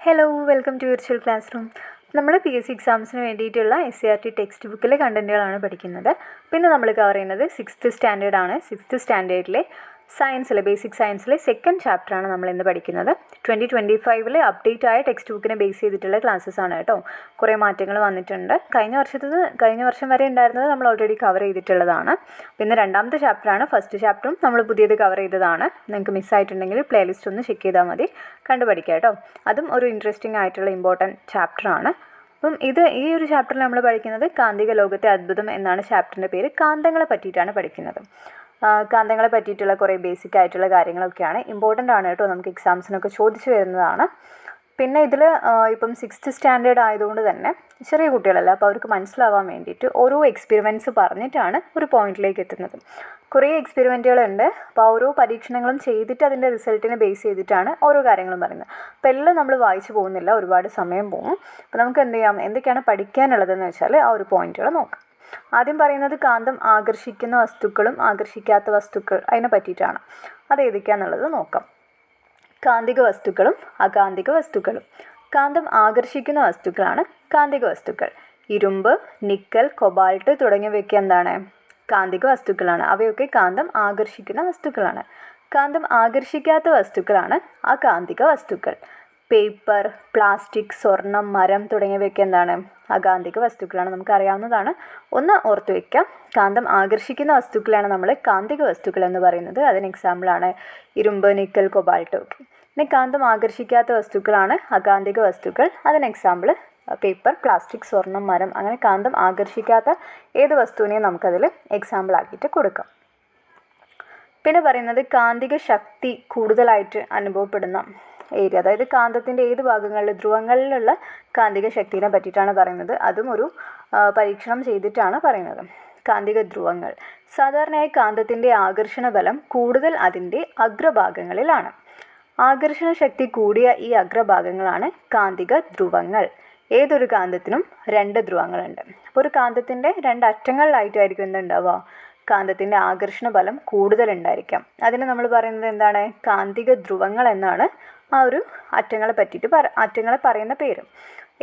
Hello, welcome to virtual classroom. നമ്മൾ PSC എക്സാംസിന് വേണ്ടിയിട്ടുള്ള SCERT ടെക്സ്റ്റ് ബുക്കിലെ കണ്ടൻറ്റുകളാണ് പഠിക്കുന്നത്. പിന്നെ നമ്മൾ കവർ ചെയ്യുന്നത് 6th സ്റ്റാൻഡേർഡാണ്. 6th സ്റ്റാൻഡേർഡിലെ സയൻസിലെ ബേസിക് സയൻസിലെ സെക്കൻഡ് ചാപ്റ്ററാണ് നമ്മൾ ഇന്ന് പഠിക്കുന്നത്. 2025 അപ്ഡേറ്റ് ആയ ടെക്സ്റ്റ് ബുക്കിനെ ബേസ് ചെയ്തിട്ടുള്ള ക്ലാസ്സസ് ആണ് കേട്ടോ. കുറേ മാറ്റങ്ങൾ വന്നിട്ടുണ്ട്. കഴിഞ്ഞ വർഷം വരെ ഉണ്ടായിരുന്നത് നമ്മൾ ഓൾറെഡി കവർ ചെയ്തിട്ടുള്ളതാണ്. പിന്നെ രണ്ടാമത്തെ ചാപ്റ്ററാണ്. ഫസ്റ്റ് ചാപ്റ്ററും നമ്മൾ പുതിയത് കവർ ചെയ്തതാണ്. നിങ്ങൾക്ക് മിസ്സായിട്ടുണ്ടെങ്കിൽ പ്ലേലിസ്റ്റ് ഒന്ന് ചെക്ക് ചെയ്താൽ മതി, കണ്ടുപഠിക്കുക കേട്ടോ. അതും ഒരു ഇൻട്രസ്റ്റിംഗ് ആയിട്ടുള്ള ഇമ്പോർട്ടൻറ്റ് ചാപ്റ്ററാണ്. അപ്പം ഈ ഒരു ചാപ്റ്ററിൽ നമ്മൾ പഠിക്കുന്നത് കാന്തിക ലോകത്തെ അത്ഭുതം എന്നാണ് ചാപ്റ്ററിൻ്റെ പേര്. കാന്തങ്ങളെ പറ്റിയിട്ടാണ് പഠിക്കുന്നത്. കാന്തങ്ങളെ പറ്റിയിട്ടുള്ള കുറേ ബേസിക് ആയിട്ടുള്ള കാര്യങ്ങളൊക്കെയാണ്. ഇമ്പോർട്ടൻ്റ് ആണ് കേട്ടോ, നമുക്ക് എക്സാംസിനൊക്കെ ചോദിച്ചു വരുന്നതാണ്. പിന്നെ ഇതിൽ ഇപ്പം 6th സ്റ്റാൻഡേർഡ് ആയതുകൊണ്ട് തന്നെ ചെറിയ കുട്ടികളല്ല, അപ്പോൾ അവർക്ക് മനസ്സിലാവാൻ വേണ്ടിയിട്ട് ഓരോ എക്സ്പെരിമെൻറ്റ്സ് പറഞ്ഞിട്ടാണ് ഒരു പോയിന്റിലേക്ക് എത്തുന്നത്. കുറേ എക്സ്പെരിമെൻറ്റുകളുണ്ട്. അപ്പോൾ ഓരോ പരീക്ഷണങ്ങളും ചെയ്തിട്ട് അതിൻ്റെ റിസൾട്ടിനെ ബേസ് ചെയ്തിട്ടാണ് ഓരോ കാര്യങ്ങളും പറയുന്നത്. അപ്പോൾ എല്ലാം നമ്മൾ വായിച്ചു പോകുന്നില്ല, ഒരുപാട് സമയം പോകും. അപ്പോൾ നമുക്ക് എന്ത് ചെയ്യാം, എന്തൊക്കെയാണ് പഠിക്കാനുള്ളതെന്ന് വെച്ചാൽ ആ ഒരു പോയിന്റുകൾ നോക്കാം. ആദ്യം പറയുന്നത് കാന്തം ആകർഷിക്കുന്ന വസ്തുക്കളും ആകർഷിക്കാത്ത വസ്തുക്കൾ, അതിനെ പറ്റിയിട്ടാണ്. അത് ഏതൊക്കെയാണെന്നുള്ളത് നോക്കാം. കാന്തിക വസ്തുക്കളും അകാന്തിക വസ്തുക്കളും. കാന്തം ആകർഷിക്കുന്ന വസ്തുക്കളാണ് കാന്തിക വസ്തുക്കൾ. ഇരുമ്പ്, നിക്കൽ, കൊബാൾട്ട് തുടങ്ങിയവയൊക്കെ എന്താണ്? കാന്തിക വസ്തുക്കളാണ്. അവയൊക്കെ കാന്തം ആകർഷിക്കുന്ന വസ്തുക്കളാണ്. കാന്തം ആകർഷിക്കാത്ത വസ്തുക്കളാണ് അകാന്തിക വസ്തുക്കൾ. പേപ്പർ, പ്ലാസ്റ്റിക്, സ്വർണം, മരം തുടങ്ങിയവയൊക്കെ എന്താണ്? അകാന്തിക വസ്തുക്കളാണ്. നമുക്കറിയാവുന്നതാണ്. ഒന്ന് ഓർത്ത് വയ്ക്കാം. കാന്തം ആകർഷിക്കുന്ന വസ്തുക്കളാണ് നമ്മൾ കാന്തിക വസ്തുക്കൾ എന്ന് പറയുന്നത്. അതിന് എക്സാമ്പിളാണ് ഇരുമ്പ്, നിക്കൽ, കൊബാൾട്ട് ഒക്കെ. പിന്നെ കാന്തം ആകർഷിക്കാത്ത വസ്തുക്കളാണ് അകാന്തിക വസ്തുക്കൾ. അതിന് എക്സാമ്പിൾ പേപ്പർ, പ്ലാസ്റ്റിക്, സ്വർണം, മരം. അങ്ങനെ കാന്തം ആകർഷിക്കാത്ത ഏത് വസ്തുവിനെയും നമുക്കതിൽ എക്സാമ്പിൾ ആക്കിയിട്ട് കൊടുക്കാം. പിന്നെ പറയുന്നത് കാന്തിക ശക്തി കൂടുതലായിട്ട് അനുഭവപ്പെടുന്ന ഏരിയ, അതായത് കാന്തത്തിൻ്റെ ഏത് ഭാഗങ്ങളിൽ, ധ്രുവങ്ങളിലുള്ള കാന്തിക ശക്തിനെ പറ്റിയിട്ടാണ് പറയുന്നത്. അതും ഒരു പരീക്ഷണം ചെയ്തിട്ടാണ് പറയുന്നത്. കാന്തിക ധ്രുവങ്ങൾ. സാധാരണയായി കാന്തത്തിൻ്റെ ആകർഷണ ബലം കൂടുതൽ അതിൻ്റെ അഗ്രഭാഗങ്ങളിലാണ്. ആകർഷണ ശക്തി കൂടിയ ഈ അഗ്രഭാഗങ്ങളാണ് കാന്തിക ധ്രുവങ്ങൾ. ഏതൊരു കാന്തത്തിനും 2 ധ്രുവങ്ങളുണ്ട്. അപ്പോൾ ഒരു കാന്തത്തിൻ്റെ 2 അറ്റങ്ങളിലായിട്ടായിരിക്കും എന്തുണ്ടാവുക? കാന്തത്തിൻ്റെ ആകർഷണ ബലം കൂടുതലുണ്ടായിരിക്കാം. അതിന് നമ്മൾ പറയുന്നത് എന്താണ്? കാന്തിക ധ്രുവങ്ങൾ എന്നാണ് ആ ഒരു അറ്റങ്ങളെ അറ്റങ്ങളെ പറയുന്ന പേര്.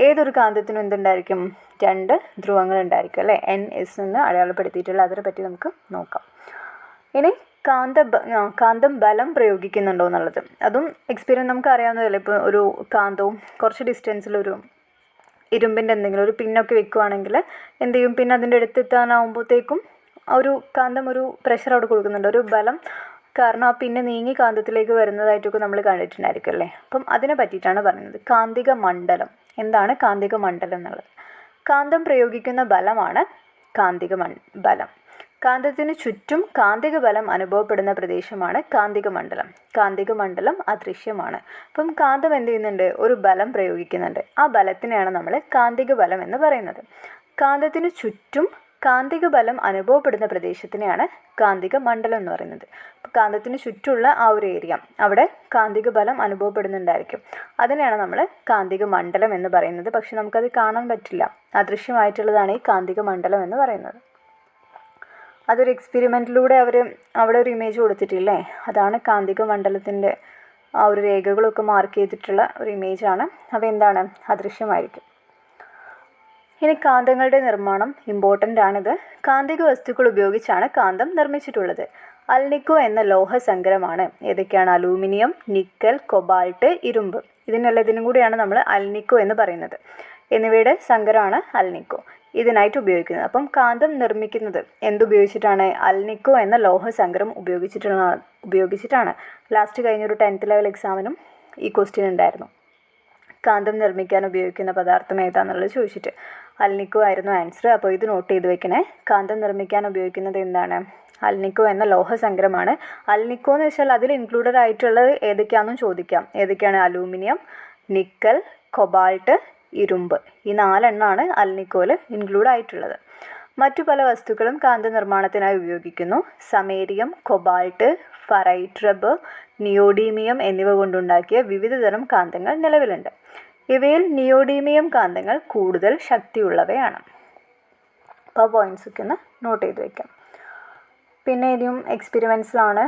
ഏതൊരു കാന്തത്തിനും എന്തുണ്ടായിരിക്കും? 2 ധ്രുവങ്ങളുണ്ടായിരിക്കും അല്ലേ? NS എന്ന് അടയാളപ്പെടുത്തിയിട്ടുള്ള അതിനെ പറ്റി നമുക്ക് നോക്കാം. ഇനി കാന്തം ബലം പ്രയോഗിക്കുന്നുണ്ടോ എന്നുള്ളത്, അതും എക്സ്പീരിയൻസ് നമുക്ക് അറിയാവുന്നതല്ലേ. ഇപ്പോൾ ഒരു കാന്തവും കുറച്ച് ഡിസ്റ്റൻസിലൊരു ഇരുമ്പിൻ്റെ എന്തെങ്കിലും ഒരു പിന്നൊക്കെ വെക്കുകയാണെങ്കിൽ എന്ത് ചെയ്യും? പിന്നെ അതിൻ്റെ അടുത്തെത്താനാവുമ്പോഴത്തേക്കും ഒരു കാന്തം ഒരു പ്രഷർ അവിടെ കൊടുക്കുന്നുണ്ട്, ഒരു ബലം. കാരണം ആ പിന്നെ നീങ്ങി കാന്തത്തിലേക്ക് വരുന്നതായിട്ടൊക്കെ നമ്മൾ കണ്ടിട്ടുണ്ടായിരിക്കും അല്ലേ. അപ്പം അതിനെ പറ്റിയിട്ടാണ് പറയുന്നത്. കാന്തിക മണ്ഡലം. എന്താണ് കാന്തിക മണ്ഡലം എന്നുള്ളത്? കാന്തം പ്രയോഗിക്കുന്ന ബലമാണ് കാന്തിക ബലം. കാന്തത്തിന് ചുറ്റും കാന്തിക ബലം അനുഭവപ്പെടുന്ന പ്രദേശമാണ് കാന്തിക മണ്ഡലം. കാന്തിക മണ്ഡലം അദൃശ്യമാണ്. അപ്പം കാന്തം എന്ത് ചെയ്യുന്നുണ്ട്? ഒരു ബലം പ്രയോഗിക്കുന്നുണ്ട്. ആ ബലത്തിനെയാണ് നമ്മൾ കാന്തിക ബലം എന്ന് പറയുന്നത്. കാന്തത്തിന് ചുറ്റും കാന്തിക ബലം അനുഭവപ്പെടുന്ന പ്രദേശത്തിനെയാണ് കാന്തിക മണ്ഡലം എന്ന് പറയുന്നത്. അപ്പോൾ കാന്തത്തിന് ചുറ്റുമുള്ള ആ ഒരു ഏരിയ, അവിടെ കാന്തിക ബലം അനുഭവപ്പെടുന്നുണ്ടായിരിക്കും. അതിനെയാണ് നമ്മൾ കാന്തിക മണ്ഡലം എന്ന് പറയുന്നത്. പക്ഷെ നമുക്കത് കാണാൻ പറ്റില്ല, അദൃശ്യമായിട്ടുള്ളതാണ് ഈ കാന്തിക മണ്ഡലം എന്ന് പറയുന്നത്. അതൊരു എക്സ്പെരിമെൻറ്റിലൂടെ അവിടെ ഒരു ഇമേജ് കൊടുത്തിട്ടില്ലേ, അതാണ് കാന്തിക മണ്ഡലത്തിൻ്റെ ആ ഒരു രേഖകളൊക്കെ മാർക്ക് ചെയ്തിട്ടുള്ള ഒരു ഇമേജാണ്. അവ എന്താണ്? അദൃശ്യമായിരിക്കും. ഇനി കാന്തങ്ങളുടെ നിർമ്മാണം ഇമ്പോർട്ടൻ്റ് ആണിത്. കാന്തിക വസ്തുക്കൾ ഉപയോഗിച്ചാണ് കാന്തം നിർമ്മിച്ചിട്ടുള്ളത്. അൽനിക്കോ എന്ന ലോഹസങ്കരമാണ്. ഏതൊക്കെയാണ്? അലൂമിനിയം, നിക്കൽ, കൊബാൾട്ട്, ഇരുമ്പ്. ഇതിനും കൂടിയാണ് നമ്മൾ അൽനിക്കോ എന്ന് പറയുന്നത്. എന്നിവയുടെ സങ്കരമാണ് അൽനിക്കോ ഇതിനായിട്ട് ഉപയോഗിക്കുന്നത്. അപ്പം കാന്തം നിർമ്മിക്കുന്നത് എന്തുപയോഗിച്ചിട്ടാണ്? അൽനിക്കോ എന്ന ലോഹസങ്കരം ഉപയോഗിച്ചിട്ടാണ്. ലാസ്റ്റ് കഴിഞ്ഞൊരു 10th ലെവൽ എക്സാമിനും ഈ ക്വസ്റ്റ്യൻ ഉണ്ടായിരുന്നു. കാന്തം നിർമ്മിക്കാൻ ഉപയോഗിക്കുന്ന പദാർത്ഥം ഏതാണെന്നുള്ളത് ചോദിച്ചിട്ട് അൽനിക്കോ ആയിരുന്നു ആൻസർ. അപ്പോൾ ഇത് നോട്ട് ചെയ്ത് വെക്കണേ. കാന്തം നിർമ്മിക്കാൻ ഉപയോഗിക്കുന്നത് എന്താണ്? അൽനിക്കോ എന്ന ലോഹസങ്കരമാണ്. അൽനിക്കോ എന്ന് വെച്ചാൽ അതിൽ ഇൻക്ലൂഡഡ് ആയിട്ടുള്ളത് ഏതൊക്കെയാണെന്നും ചോദിക്കാം. ഏതൊക്കെയാണ്? അലൂമിനിയം, നിക്കൽ, കൊബാൾട്ട്, ഇരുമ്പ്. ഈ 4 എണ്ണമാണ് അൽനിക്കോയിൽ ഇൻക്ലൂഡ് ആയിട്ടുള്ളത്. മറ്റു പല വസ്തുക്കളും കാന്ത നിർമ്മാണത്തിനായി ഉപയോഗിക്കുന്നു. സമേരിയം, കൊബാൾട്ട്, ഫെറൈറ്റ്, റബ്ബർ, നിയോഡീമിയം എന്നിവ കൊണ്ടുണ്ടാക്കിയ വിവിധ തരം കാന്തങ്ങൾ നിലവിലുണ്ട്. ഇവയിൽ നിയോഡീമിയം കാന്തങ്ങൾ കൂടുതൽ ശക്തിയുള്ളവയാണ്. അപ്പോൾ പോയിൻറ്റ്സൊക്കെ ഒന്ന് നോട്ട് ചെയ്ത് വയ്ക്കാം. പിന്നെ ഇനിയും എക്സ്പെരിമെൻറ്റ്സിലാണ്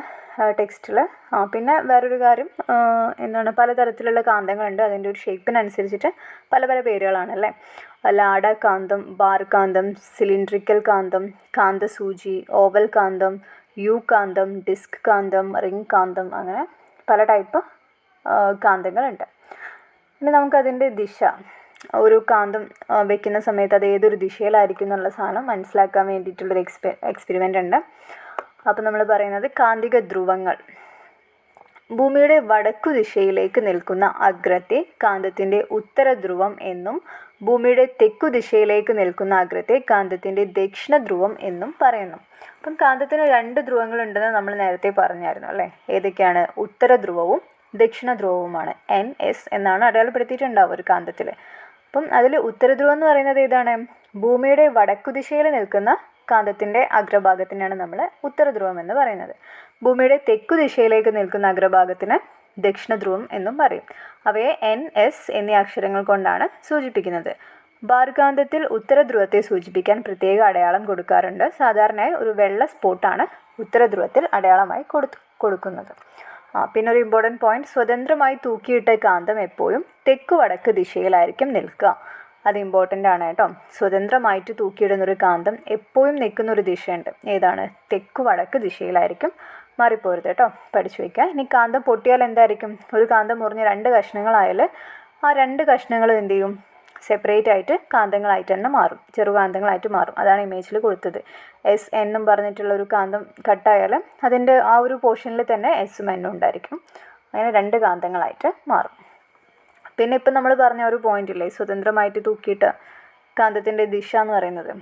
ടെക്സ്റ്റിൽ. പിന്നെ വേറൊരു കാര്യം എന്താണ്, പലതരത്തിലുള്ള കാന്തങ്ങളുണ്ട്. അതിൻ്റെ ഒരു ഷേപ്പിനനുസരിച്ചിട്ട് പല പല പേരുകളാണല്ലേ. ലാഡ കാന്തം, ബാർ കാന്തം, സിലിണ്ട്രിക്കൽ കാന്തം, കാന്തസൂചി, ഓവൽ കാന്തം, യു കാന്തം, ഡിസ്ക് കാന്തം, റിംഗ് കാന്തം, അങ്ങനെ പല ടൈപ്പ് കാന്തങ്ങളുണ്ട്. ഇനി നമുക്കതിൻ്റെ ദിശ, ഒരു കാന്തം വെക്കുന്ന സമയത്ത് അത് ഏതൊരു ദിശയിലായിരിക്കും എന്നുള്ള സാധനം മനസ്സിലാക്കാൻ വേണ്ടിയിട്ടുള്ളൊരു എക്സ്പെരിമെൻ്റ് ഉണ്ട്. അപ്പോൾ നമ്മൾ പറയുന്നത് കാന്തിക ധ്രുവങ്ങൾ. ഭൂമിയുടെ വടക്കു ദിശയിലേക്ക് നിൽക്കുന്ന അഗ്രത്തെ കാന്തത്തിൻ്റെ ഉത്തര ധ്രുവം എന്നും ഭൂമിയുടെ തെക്കു ദിശയിലേക്ക് നിൽക്കുന്ന അഗ്രത്തെ കാന്തത്തിൻ്റെ ദക്ഷിണ ധ്രുവം എന്നും പറയുന്നു. അപ്പം കാന്തത്തിന് 2 ധ്രുവങ്ങളുണ്ടെന്ന് നമ്മൾ നേരത്തെ പറഞ്ഞായിരുന്നു അല്ലേ. ഏതൊക്കെയാണ്? ഉത്തര ധ്രുവവും ദക്ഷിണ ധ്രുവവുമാണ്. NS എന്നാണ് അടയാളപ്പെടുത്തിയിട്ടുണ്ടാവും ഒരു കാന്തത്തിൽ. അപ്പം അതിൽ ഉത്തര ധ്രുവം എന്ന് പറയുന്നത് ഏതാണ്? ഭൂമിയുടെ വടക്കു ദിശയിൽ നിൽക്കുന്ന കാന്തത്തിൻ്റെ അഗ്രഭാഗത്തിനാണ് നമ്മൾ ഉത്തര ധ്രുവം എന്ന് പറയുന്നത്. ഭൂമിയുടെ തെക്കു ദിശയിലേക്ക് നിൽക്കുന്ന അഗ്രഭാഗത്തിന് ദക്ഷിണ ധ്രുവം എന്നും പറയും. അവയെ NS എന്നീ അക്ഷരങ്ങൾ കൊണ്ടാണ് സൂചിപ്പിക്കുന്നത്. ബാർകാന്തത്തിൽ ഉത്തര ധ്രുവത്തെ സൂചിപ്പിക്കാൻ പ്രത്യേക അടയാളം കൊടുക്കാറുണ്ട്. സാധാരണയായി ഒരു വെള്ള സ്പോട്ടാണ് ഉത്തര ധ്രുവത്തിൽ അടയാളമായി കൊടുക്കുന്നത്. പിന്നെ ഒരു ഇമ്പോർട്ടൻറ്റ് പോയിന്റ്, സ്വതന്ത്രമായി തൂക്കിയിട്ട കാന്തം എപ്പോഴും തെക്കു വടക്ക് ദിശയിലായിരിക്കും നിൽക്കുക. അത് ഇമ്പോർട്ടൻ്റ് ആണ് കേട്ടോ. സ്വതന്ത്രമായിട്ട് തൂക്കിയിടുന്നൊരു കാന്തം എപ്പോഴും നിൽക്കുന്നൊരു ദിശയുണ്ട്. ഏതാണ്? തെക്കു വടക്ക് ദിശയിലായിരിക്കും. മാറിപ്പോരുത് കേട്ടോ, പഠിച്ചു വയ്ക്കുക. ഇനി കാന്തം പൊട്ടിയാൽ എന്തായിരിക്കും? ഒരു കാന്തം മുറിഞ്ഞ് 2 കഷ്ണങ്ങളായാൽ ആ 2 കഷ്ണങ്ങളും എന്ത് ചെയ്യും? സെപ്പറേറ്റ് ആയിട്ട് കാന്തങ്ങളായിട്ട് തന്നെ മാറും, ചെറുകാന്തങ്ങളായിട്ട് മാറും. അതാണ് ഇമേജിൽ കൊടുത്തത്. SN എന്നും പറഞ്ഞിട്ടുള്ള ഒരു കാന്തം കട്ടായാൽ അതിൻ്റെ ആ ഒരു പോർഷനിൽ തന്നെ Sഉം Nഉം ഉണ്ടായിരിക്കും. അങ്ങനെ 2 കാന്തങ്ങളായിട്ട് മാറും. പിന്നെ ഇപ്പം നമ്മൾ പറഞ്ഞ ഒരു പോയിന്റ് ഇല്ലേ, സ്വതന്ത്രമായിട്ട് തൂക്കിയിട്ട് കാന്തത്തിൻ്റെ ദിശ എന്ന് പറയുന്നത്,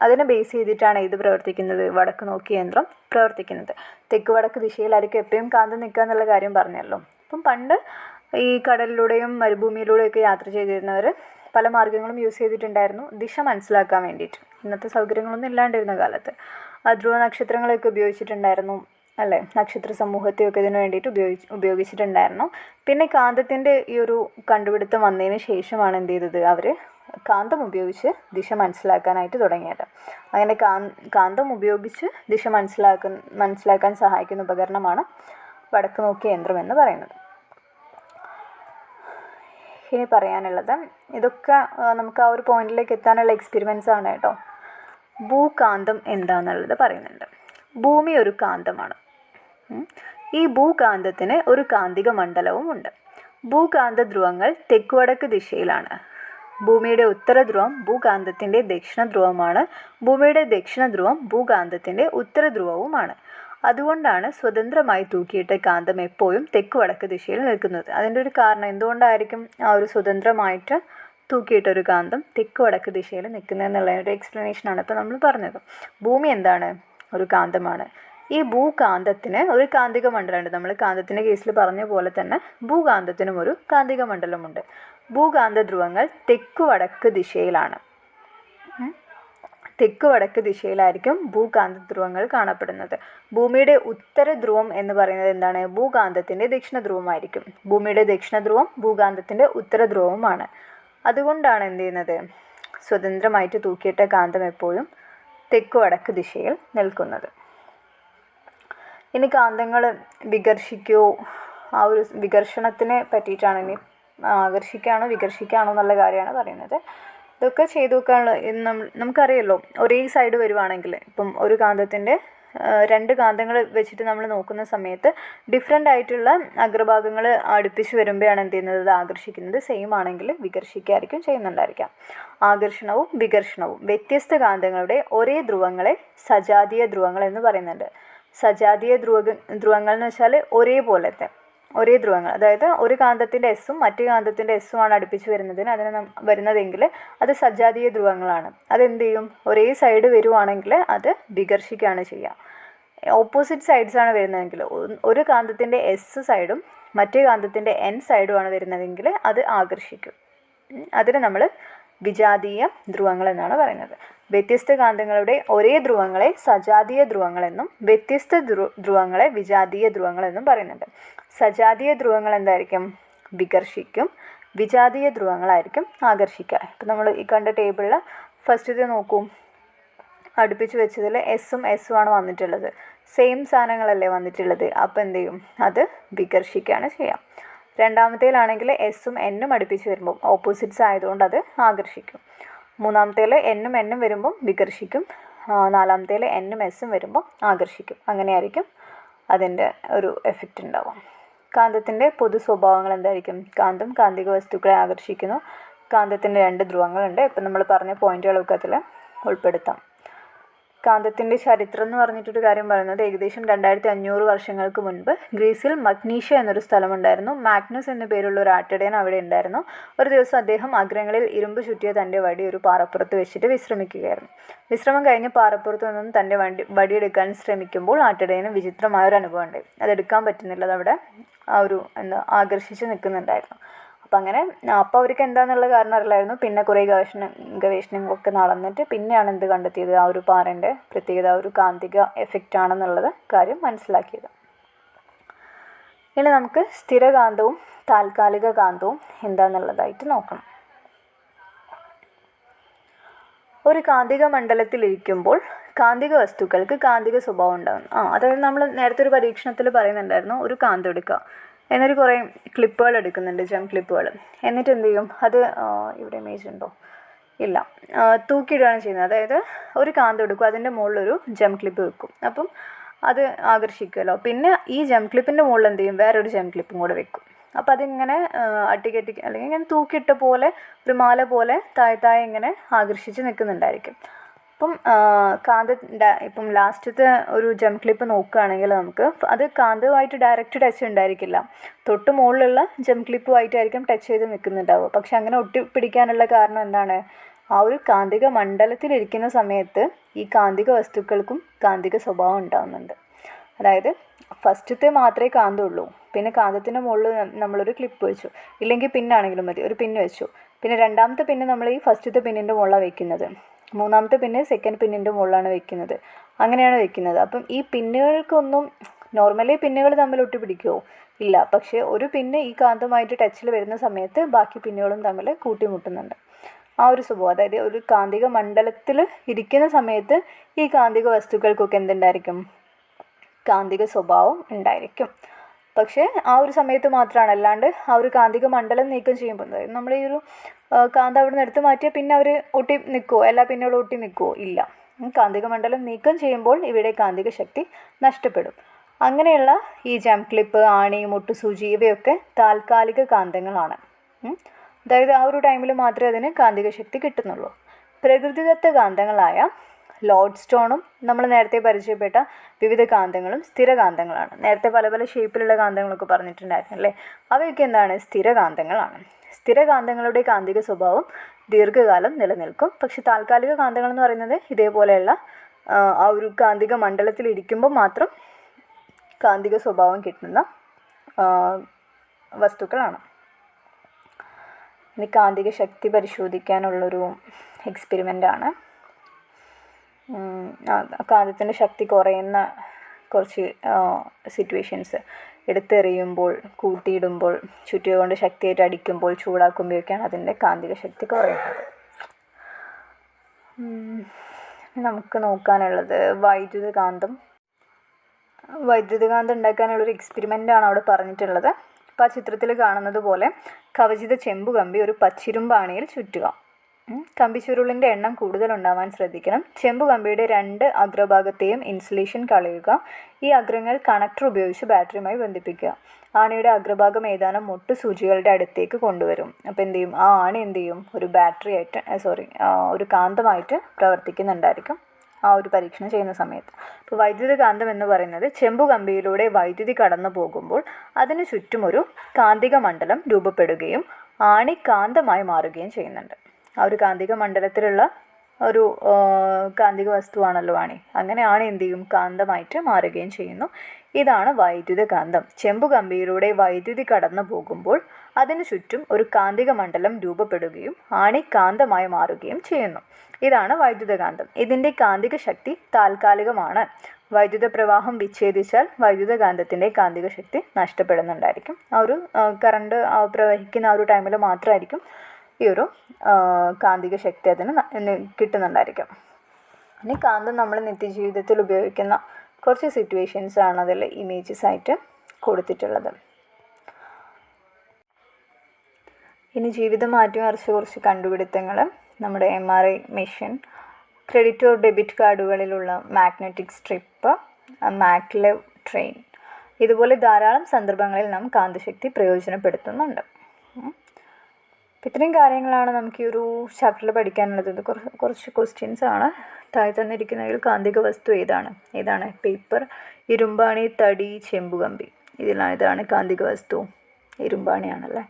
അതിനെ ബേസ് ചെയ്തിട്ടാണ് ഇത് പ്രവർത്തിക്കുന്നത്, വടക്ക് നോക്കി യന്ത്രം പ്രവർത്തിക്കുന്നത്. തെക്ക് വടക്ക് ദിശയിലായിരിക്കും എപ്പോഴും കാന്തം നിൽക്കുക എന്നുള്ള കാര്യം പറഞ്ഞല്ലോ. അപ്പം പണ്ട് ഈ കടലിലൂടെയും മരുഭൂമിയിലൂടെയൊക്കെ യാത്ര ചെയ്തിരുന്നവർ പല മാർഗ്ഗങ്ങളും യൂസ് ചെയ്തിട്ടുണ്ടായിരുന്നു ദിശ മനസ്സിലാക്കാൻ വേണ്ടിയിട്ട്. ഇന്നത്തെ സൗകര്യങ്ങളൊന്നും ഇല്ലാണ്ടിരുന്ന കാലത്ത് ധ്രുവ നക്ഷത്രങ്ങളൊക്കെ ഉപയോഗിച്ചിട്ടുണ്ടായിരുന്നു അല്ലേ. നക്ഷത്ര സമൂഹത്തെയൊക്കെ ഇതിനു വേണ്ടിയിട്ട് ഉപയോഗിച്ചിട്ടുണ്ടായിരുന്നു. പിന്നെ കാന്തത്തിൻ്റെ ഈ ഒരു കണ്ടുപിടുത്തം വന്നതിന് ശേഷമാണ് എന്ത് ചെയ്തത്, അവർ കാന്തം ഉപയോഗിച്ച് ദിശ മനസ്സിലാക്കാനായിട്ട് തുടങ്ങിയത്. അങ്ങനെ കാന്തം ഉപയോഗിച്ച് ദിശ മനസ്സിലാക്കാൻ സഹായിക്കുന്ന ഉപകരണമാണ് വടക്ക് നോക്കിയ യന്ത്രം എന്ന് പറയുന്നത്. ഇനി പറയാനുള്ളത്, ഇതൊക്കെ നമുക്ക് ആ ഒരു പോയിന്റിലേക്ക് എത്താനുള്ള എക്സ്പെരിമെൻറ്റ്സ് ആണ് കേട്ടോ. ഭൂകാന്തം എന്താണെന്നുള്ളത് പറയുന്നുണ്ട്. ഭൂമി ഒരു കാന്തമാണ്. ഈ ഭൂകാന്തത്തിന് ഒരു കാന്തിക മണ്ഡലവും ഉണ്ട്. ഭൂകാന്ത ധ്രുവങ്ങൾ തെക്കുവടക്ക് ദിശയിലാണ്. ഭൂമിയുടെ ഉത്തര ധ്രുവം ഭൂകാന്തത്തിൻ്റെ ദക്ഷിണ ധ്രുവമാണ്. ഭൂമിയുടെ ദക്ഷിണ ധ്രുവം ഭൂകാന്തത്തിൻ്റെ ഉത്തര ധ്രുവവുമാണ്. അതുകൊണ്ടാണ് സ്വതന്ത്രമായി തൂക്കിയിട്ട കാന്തം എപ്പോഴും തെക്ക് വടക്ക് ദിശയിൽ നിൽക്കുന്നത്. അതിൻ്റെ ഒരു കാരണം എന്തുകൊണ്ടായിരിക്കും ആ ഒരു സ്വതന്ത്രമായിട്ട് തൂക്കിയിട്ടൊരു കാന്തം തെക്ക് വടക്ക് ദിശയിൽ നിൽക്കുന്നതെന്നുള്ള ഒരു എക്സ്പ്ലനേഷനാണ് ഇപ്പോൾ നമ്മൾ പറഞ്ഞത്. ഭൂമി എന്താണ്? ഒരു കാന്തമാണ്. ഈ ഭൂകാന്തത്തിന് ഒരു കാന്തിക മണ്ഡലമുണ്ട്. നമ്മൾ കാന്തത്തിൻ്റെ കേസിൽ പറഞ്ഞ പോലെ തന്നെ ഭൂകാന്തത്തിനും ഒരു കാന്തിക മണ്ഡലമുണ്ട്. ഭൂകാന്ത ധ്രുവങ്ങൾ തെക്ക് വടക്ക് ദിശയിലാണ്. തെക്ക് വടക്ക് ദിശയിലായിരിക്കും ഭൂകാന്ത ധ്രുവങ്ങൾ കാണപ്പെടുന്നത്. ഭൂമിയുടെ ഉത്തര ധ്രുവം എന്ന് പറയുന്നത് എന്താണ്? ഭൂകാന്തത്തിൻ്റെ ദക്ഷിണ ധ്രുവമായിരിക്കും. ഭൂമിയുടെ ദക്ഷിണ ധ്രുവം ഭൂകാന്തത്തിൻ്റെ ഉത്തര ധ്രുവവുമാണ്. അതുകൊണ്ടാണ് എന്ത് ചെയ്യുന്നത്, സ്വതന്ത്രമായിട്ട് തൂക്കിയിട്ട കാന്തം എപ്പോഴും തെക്ക് വടക്ക് ദിശയിൽ നിൽക്കുന്നത്. ഇനി കാന്തങ്ങൾ വികർഷിക്കുകയോ, ആ ഒരു വികർഷണത്തിനെ പറ്റിയിട്ടാണ് ഇനി ആകർഷിക്കുകയാണോ വികർഷിക്കുകയാണോ എന്നുള്ള കാര്യമാണ് പറയുന്നത്. ഇതൊക്കെ ചെയ്തു വെക്കാനുള്ള നമുക്കറിയാമല്ലോ, ഒരേ സൈഡ് വരുവാണെങ്കിൽ ഇപ്പം ഒരു കാന്തത്തിൻ്റെ 2 കാന്തങ്ങൾ വെച്ചിട്ട് നമ്മൾ നോക്കുന്ന സമയത്ത് ഡിഫറെൻ്റ് ആയിട്ടുള്ള അഗ്രഭാഗങ്ങൾ അടുപ്പിച്ച് വരുമ്പോഴാണ് എന്ത് ചെയ്യുന്നത്, അത് ആകർഷിക്കുന്നത്. സെയിം ആണെങ്കിൽ വികർഷിക്കായിരിക്കും ചെയ്യുന്നുണ്ടായിരിക്കാം. ആകർഷണവും വികർഷണവും വ്യത്യസ്ത കാന്തങ്ങളുടെ ഒരേ ധ്രുവങ്ങളെ സജാതീയ ധ്രുവങ്ങൾ എന്ന് പറയുന്നുണ്ട്. സജാതീയ ധ്രുവങ്ങൾ എന്ന് വെച്ചാൽ ഒരേ ധ്രുവങ്ങൾ, അതായത് ഒരു കാന്തത്തിൻ്റെ എസ്സും മറ്റു കാന്തത്തിൻ്റെ എസ്സുമാണ് അടുപ്പിച്ച് വരുന്നതെങ്കിൽ അത് സജാതീയ ധ്രുവങ്ങളാണ്. അതെന്ത് ചെയ്യും, ഒരേ സൈഡ് വരുവാണെങ്കിൽ അത് വികർഷിക്കുകയാണ് ചെയ്യുക. ഓപ്പോസിറ്റ് സൈഡ്സാണ് വരുന്നതെങ്കിൽ, ഒരു കാന്തത്തിൻ്റെ എസ് സൈഡും മറ്റേ കാന്തത്തിൻ്റെ എൻ സൈഡുമാണ് വരുന്നതെങ്കിൽ അത് ആകർഷിക്കും. അതിന് നമ്മൾ വിജാതീയ ധ്രുവങ്ങൾ എന്നാണ് പറയുന്നത്. വ്യത്യസ്ത കാന്തങ്ങളുടെ ഒരേ ധ്രുവങ്ങളെ സജാതീയ ധ്രുവങ്ങളെന്നും വ്യത്യസ്ത ധ്രുവങ്ങളെ വിജാതീയ ധ്രുവങ്ങളെന്നും പറയുന്നുണ്ട്. സജാതീയ ധ്രുവങ്ങൾ എന്തായിരിക്കും, വികർഷിക്കും. വിജാതീയ ധ്രുവങ്ങളായിരിക്കും ആകർഷിക്കുക. ഇപ്പം നമ്മൾ ഈ കണ്ട ടേബിളിൽ ഫസ്റ്റ് നോക്കൂ, അടുപ്പിച്ച് വെച്ചതിൽ എസ്സും ആണ് വന്നിട്ടുള്ളത്. സെയിം സാധനങ്ങളല്ലേ വന്നിട്ടുള്ളത്. അപ്പോൾ എന്ത് ചെയ്യും, അത് വികർഷിക്കുകയാണ് ചെയ്യുക. രണ്ടാമത്തേലാണെങ്കിൽ എസ്സും എന്നും അടുപ്പിച്ച് വരുമ്പോൾ ഓപ്പോസിറ്റ്സ് ആയതുകൊണ്ട് അത് ആകർഷിക്കും. മൂന്നാമത്തേൽ എന്നും എന്നും വരുമ്പം വികർഷിക്കും. നാലാമത്തേൽ എന്നും എസ്സും വരുമ്പോൾ ആകർഷിക്കും. അങ്ങനെയായിരിക്കും അതിൻ്റെ ഒരു എഫക്റ്റ് ഉണ്ടാവും. കാന്തത്തിൻ്റെ പൊതു സ്വഭാവങ്ങൾ എന്തായിരിക്കും? കാന്തം കാന്തിക വസ്തുക്കളെ ആകർഷിക്കുന്നു. കാന്തത്തിൻ്റെ 2 ധ്രുവങ്ങളുണ്ട്. ഇപ്പം നമ്മൾ പറഞ്ഞ പോയിന്റുകളൊക്കെ അതിൽ ഉൾപ്പെടുത്താം. കാന്തത്തിൻ്റെ ചരിത്രം എന്ന് പറഞ്ഞിട്ടൊരു കാര്യം പറയുന്നത് ഏകദേശം 2500 വർഷങ്ങൾക്ക് മുൻപ് ഗ്രീസിൽ മഗ്നീഷ്യ എന്നൊരു സ്ഥലമുണ്ടായിരുന്നു. മാഗ്നസ് എന്ന പേരുള്ള ഒരു ആട്ടിടയൻ അവിടെ ഉണ്ടായിരുന്നു. ഒരു ദിവസം അദ്ദേഹം അഗ്രങ്ങളിൽ ഇരുമ്പ് ചുറ്റിയ തൻ്റെ വടി ഒരു പാറപ്പുറത്ത് വെച്ചിട്ട് വിശ്രമിക്കുകയായിരുന്നു. വിശ്രമം കഴിഞ്ഞ് പാറപ്പുറത്ത് നിന്നും തൻ്റെ വടിയെടുക്കാൻ ശ്രമിക്കുമ്പോൾ ആട്ടിടയന് വിചിത്രമായൊരു അനുഭവം ഉണ്ടായി. അതെടുക്കാൻ പറ്റുന്നില്ല, അതവിടെ ആകർഷിച്ച് നിൽക്കുന്നുണ്ടായിരുന്നു. അപ്പോൾ അവർക്ക് എന്താണെന്നുള്ള കാരണം അറിയില്ലായിരുന്നു. പിന്നെ കുറേ ഗവേഷണങ്ങളൊക്കെ നടന്നിട്ട് പിന്നെയാണ് എന്ത് കണ്ടെത്തിയത്, ആ ഒരു പാറേൻ്റെ പ്രത്യേകത ഒരു കാന്തിക എഫക്റ്റ് ആണെന്നുള്ളത് കാര്യം മനസ്സിലാക്കിയത്. ഇനി നമുക്ക് സ്ഥിരകാന്തവും താൽക്കാലിക കാന്തവും എന്താണെന്നുള്ളതായിട്ട് നോക്കണം. ഒരു കാന്തിക മണ്ഡലത്തിലിരിക്കുമ്പോൾ കാന്തിക വസ്തുക്കൾക്ക് കാന്തിക സ്വഭാവം ഉണ്ടാകും. അതായത് നമ്മൾ നേരത്തെ ഒരു പരീക്ഷണത്തിൽ പറയുന്നുണ്ടായിരുന്നു, ഒരു കാന്തം എടുക്കുക, എന്നിട്ട് കുറേ ക്ലിപ്പുകൾ എടുക്കുന്നുണ്ട്, ജം ക്ലിപ്പുകൾ. എന്നിട്ട് എന്ത് ചെയ്യും, അത് ഇവിടെ ഇമേജ് ഉണ്ടോ, ഇല്ല, തൂക്കിയിടുകയാണ് ചെയ്യുന്നത്. അതായത് ഒരു കാന്തം എടുക്കും, അതിൻ്റെ മുകളിലൊരു ജം ക്ലിപ്പ് വെക്കും. അപ്പം അത് ആകർഷിക്കുമല്ലോ. പിന്നെ ഈ ജം ക്ലിപ്പിൻ്റെ മുകളിൽ എന്ത് ചെയ്യും, വേറൊരു ജം ക്ലിപ്പും കൂടെ വെക്കും. അപ്പോൾ അതിങ്ങനെ അട്ടിക്കെട്ടി അല്ലെങ്കിൽ ഇങ്ങനെ തൂക്കിയിട്ട പോലെ ഒരു മാല പോലെ താഴെ ഇങ്ങനെ ആകർഷിച്ച് നിൽക്കുന്നുണ്ടായിരിക്കും. ഇപ്പം ലാസ്റ്റത്തെ ഒരു ജം ക്ലിപ്പ് നോക്കുകയാണെങ്കിൽ നമുക്ക് അത് കാന്തവുമായിട്ട് ഡയറക്റ്റ് ടച്ച് ഉണ്ടായിരിക്കില്ല, തൊട്ട് മുകളിലുള്ള ജം ക്ലിപ്പുമായിട്ടായിരിക്കും ടച്ച് ചെയ്ത് നിൽക്കുന്നുണ്ടാവുക. പക്ഷെ അങ്ങനെ ഒട്ടിപ്പിടിക്കാനുള്ള കാരണം എന്താണ്, ആ ഒരു കാന്തിക മണ്ഡലത്തിലിരിക്കുന്ന സമയത്ത് ഈ കാന്തിക വസ്തുക്കൾക്കും കാന്തിക സ്വഭാവം ഉണ്ടാകുന്നുണ്ട്. അതായത് ഫസ്റ്റത്തെ മാത്രമേ കാന്തമുള്ളൂ, പിന്നെ കാന്തത്തിൻ്റെ മുകളിൽ നമ്മളൊരു ക്ലിപ്പ് വെച്ചു, ഇല്ലെങ്കിൽ പിന്നാണെങ്കിലും മതി, ഒരു പിന്ന് വെച്ചു. പിന്നെ രണ്ടാമത്തെ പിന്ന് നമ്മൾ ഈ ഫസ്റ്റത്തെ പിന്നിൻ്റെ മുകളിലാണ് വെക്കുന്നത്, മൂന്നാമത്തെ പിന്ന് സെക്കൻഡ് പിന്നിൻ്റെ മുകളിലാണ് വെക്കുന്നത്, അങ്ങനെയാണ് വെക്കുന്നത്. അപ്പം ഈ പിന്നുകൾക്കൊന്നും നോർമലി പിന്നുകൾ തമ്മിൽ ഒട്ടിപ്പിടിക്കുമോ? ഇല്ല. പക്ഷേ ഒരു പിന്ന് ഈ കാന്തമായിട്ട് ടച്ചിൽ വരുന്ന സമയത്ത് ബാക്കി പിന്നുകളും തമ്മിൽ കൂട്ടിമുട്ടുന്നുണ്ട്. ആ ഒരു സ്വഭാവം, അതായത് ഒരു കാന്തിക മണ്ഡലത്തിൽ ഇരിക്കുന്ന സമയത്ത് ഈ കാന്തിക വസ്തുക്കൾക്കൊക്കെ എന്തുണ്ടായിരിക്കും, കാന്തിക സ്വഭാവം ഉണ്ടായിരിക്കും. പക്ഷേ ആ ഒരു സമയത്ത് മാത്രമാണ്, അല്ലാണ്ട് ആ ഒരു കാന്തിക മണ്ഡലം നീക്കം ചെയ്യുമ്പോൾ, അതായത് നമ്മൾ ഈ ഒരു കാന്തം അവിടെ നിന്ന് എടുത്ത് മാറ്റിയാൽ പിന്നെ അവർ ഒട്ടി നിൽക്കുമോ, എല്ലാ പിന്നുകളും ഒട്ടി നിൽക്കുമോ? ഇല്ല. കാന്തിക മണ്ഡലം നീക്കം ചെയ്യുമ്പോൾ ഇവിടെ കാന്തിക ശക്തി നഷ്ടപ്പെടും. അങ്ങനെയുള്ള ഈ ജം ക്ലിപ്പ്, ആണി, മുട്ടുസൂചി ഇവയൊക്കെ താൽക്കാലിക കാന്തങ്ങളാണ്. അതായത് ആ ഒരു ടൈമിൽ മാത്രമേ അതിന് കാന്തിക ശക്തി കിട്ടുന്നുള്ളൂ. പ്രകൃതിദത്ത കാന്തങ്ങളായ ലോഡ് സ്റ്റോണും നമ്മൾ നേരത്തെ പരിചയപ്പെട്ട വിവിധ കാന്തങ്ങളും സ്ഥിരകാന്തങ്ങളാണ്. നേരത്തെ പല പല ഷേപ്പിലുള്ള കാന്തങ്ങളൊക്കെ പറഞ്ഞിട്ടുണ്ടായിരുന്നു അല്ലേ. അവയൊക്കെ എന്താണ്, സ്ഥിരകാന്തങ്ങളാണ്. സ്ഥിരകാന്തങ്ങളുടെ കാന്തിക സ്വഭാവം ദീർഘകാലം നിലനിൽക്കും. പക്ഷെ താൽക്കാലിക കാന്തങ്ങൾ എന്ന് പറയുന്നത് ഇതേപോലെയുള്ള ആ ഒരു കാന്തിക മണ്ഡലത്തിൽ ഇരിക്കുമ്പോൾ മാത്രം കാന്തിക സ്വഭാവം കിട്ടുന്ന വസ്തുക്കളാണ്. ഇനി കാന്തിക ശക്തി പരിശോധിക്കാനുള്ളൊരു എക്സ്പെരിമെൻ്റാണ്. കാന്തത്തിൻ്റെ ശക്തി കുറയുന്ന കുറച്ച് സിറ്റുവേഷൻസ്, എടുത്തെറിയുമ്പോൾ, കൂട്ടിയിടുമ്പോൾ, ചുറ്റിക കൊണ്ട് ശക്തിയായിട്ട് അടിക്കുമ്പോൾ, ചൂടാക്കുമ്പോഴൊക്കെയാണ് അതിൻ്റെ കാന്തിക ശക്തി കുറയുന്നത്. നമുക്ക് നോക്കാനുള്ളത് വൈദ്യുതകാന്തം ഉണ്ടാക്കാനുള്ളൊരു എക്സ്പെരിമെൻ്റാണ് അവിടെ പറഞ്ഞിട്ടുള്ളത്. അപ്പോൾ ആ ചിത്രത്തിൽ കാണുന്നത് പോലെ കവചിത ചെമ്പു കമ്പി ഒരു പച്ചിരുമ്പാണിയിൽ ചുറ്റുക. കമ്പിച്ചുരുളിൻ്റെ എണ്ണം കൂടുതലുണ്ടാവാൻ ശ്രദ്ധിക്കണം. ചെമ്പു കമ്പിയുടെ 2 അഗ്രഭാഗത്തെയും ഇൻസുലേഷൻ കളയുക. ഈ അഗ്രങ്ങൾ കണക്ടർ ഉപയോഗിച്ച് ബാറ്ററിയുമായി ബന്ധിപ്പിക്കുക. ആണിയുടെ അഗ്രഭാഗം ഏതാനും മുട്ടുസൂചികളുടെ അടുത്തേക്ക് കൊണ്ടുവരും. അപ്പോൾ എന്ത് ചെയ്യും, ആ ആണി എന്ത് ചെയ്യും, ഒരു കാന്തമായിട്ട് പ്രവർത്തിക്കുന്നുണ്ടായിരിക്കും ആ ഒരു പരീക്ഷണം ചെയ്യുന്ന സമയത്ത്. അപ്പോൾ വൈദ്യുതകാന്തം എന്ന് പറയുന്നത് ചെമ്പു കമ്പിയിലൂടെ വൈദ്യുതി കടന്നു പോകുമ്പോൾ അതിന് ചുറ്റും ഒരു കാന്തിക മണ്ഡലം രൂപപ്പെടുകയും ആണി കാന്തമായി മാറുകയും ചെയ്യുന്നുണ്ട്. ആ ഒരു കാന്തിക മണ്ഡലത്തിലുള്ള ഒരു കാന്തിക വസ്തുവാണല്ലോ ആണി. അങ്ങനെ ആണി എന്ത് ചെയ്യും, കാന്തമായിട്ട് മാറുകയും ചെയ്യുന്നു. ഇതാണ് വൈദ്യുതകാന്തം. ചെമ്പു കമ്പിയിലൂടെ വൈദ്യുതി കടന്നു പോകുമ്പോൾ അതിനു ചുറ്റും ഒരു കാന്തിക മണ്ഡലം രൂപപ്പെടുകയും ആണി കാന്തമായി മാറുകയും ചെയ്യുന്നു. ഇതാണ് വൈദ്യുതകാന്തം. ഇതിൻ്റെ കാന്തിക ശക്തി താൽക്കാലികമാണ്. വൈദ്യുത പ്രവാഹം വിച്ഛേദിച്ചാൽ വൈദ്യുതകാന്തത്തിൻ്റെ കാന്തിക ശക്തി നഷ്ടപ്പെടുന്നുണ്ടായിരിക്കും. ആ ഒരു കറണ്ട് പ്രവഹിക്കുന്ന ആ ഒരു ടൈമിൽ മാത്രമായിരിക്കും ഈ ഒരു കാന്തിക ശക്തി അതിന് കിട്ടുന്നുണ്ടായിരിക്കും. ഇനി കാന്തം നമ്മൾ നിത്യജീവിതത്തിൽ ഉപയോഗിക്കുന്ന കുറച്ച് സിറ്റുവേഷൻസാണ് അതിൽ ഇമേജസ് ആയിട്ട് കൊടുത്തിട്ടുള്ളത്. ഇനി ജീവിതം മാറ്റിമറിച്ച കുറച്ച് കണ്ടുപിടുത്തങ്ങൾ, നമ്മുടെ MRI machine, credit or debit കാർഡുകളിലുള്ള മാഗ്നറ്റിക് സ്ട്രിപ്പ്, മാഗ്ലെവ് ട്രെയിൻ, ഇതുപോലെ ധാരാളം സന്ദർഭങ്ങളിൽ നാം കാന്തശക്തി പ്രയോജനപ്പെടുത്തുന്നുണ്ട്. ഇത്രയും കാര്യങ്ങളാണ് നമുക്ക് ഈ ഒരു ചാപ്റ്ററിൽ പഠിക്കാനുള്ളത്. ഇത് കുറച്ച് ക്വസ്റ്റ്യൻസ് ആണ്. താഴെ തന്നിരിക്കുന്നതിൽ കാന്തിക വസ്തു ഏതാണ്? പേപ്പർ, ഇരുമ്പാണി, തടി, ചെമ്പുകമ്പി. ഇതാണ് കാന്തിക വസ്തു, ഇരുമ്പാണിയാണല്ലേ.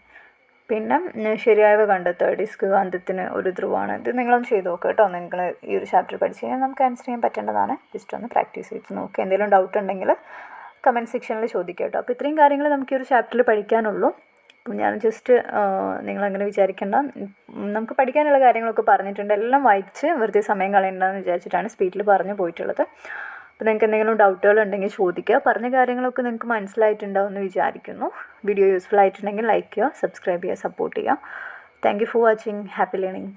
പിന്നെ ശരിയായവ കണ്ടെത്തുക. ഡിസ്ക് കാന്തത്തിന് ഒരു ധ്രുവമാണ്. ഇത് നിങ്ങളൊന്ന് ചെയ്ത് നോക്കുക കേട്ടോ. നിങ്ങൾ ഈ ഒരു ചാപ്റ്റർ പഠിച്ച് കഴിഞ്ഞാൽ നമുക്ക് ആൻസർ ചെയ്യാൻ പറ്റേണ്ടതാണ്. ജസ്റ്റ് ഒന്ന് പ്രാക്ടീസ് ചെയ്ത് നോക്കുക. എന്തെങ്കിലും ഡൗട്ട് ഉണ്ടെങ്കിൽ കമൻറ്റ് സെക്ഷനിൽ ചോദിക്കുക കേട്ടോ. അപ്പോൾ ഇത്രയും കാര്യങ്ങൾ നമുക്ക് ഈ ഒരു ചാപ്റ്ററിൽ പഠിക്കാനുള്ളൂ. അപ്പം ഞാൻ ജസ്റ്റ് നിങ്ങളങ്ങനെ വിചാരിക്കേണ്ട, നമുക്ക് പഠിക്കാനുള്ള കാര്യങ്ങളൊക്കെ പറഞ്ഞിട്ടുണ്ട്. എല്ലാം വായിച്ച് വെറുതെ സമയം കളയണ്ടെന്ന് വിചാരിച്ചിട്ടാണ് സ്പീഡിൽ പറഞ്ഞു പോയിട്ടുള്ളത്. അപ്പോൾ നിങ്ങൾക്ക് എന്തെങ്കിലും ഡൗട്ടുകൾ ഉണ്ടെങ്കിൽ ചോദിക്കുക. പറഞ്ഞ കാര്യങ്ങളൊക്കെ നിങ്ങൾക്ക് മനസ്സിലായിട്ടുണ്ടാവും എന്ന് വിചാരിക്കുന്നു. വീഡിയോ യൂസ്ഫുൾ ആയിട്ടുണ്ടെങ്കിൽ ലൈക്ക് ചെയ്യുക, സബ്സ്ക്രൈബ് ചെയ്യുക, സപ്പോർട്ട് ചെയ്യുക. Thank you for watching. Happy learning.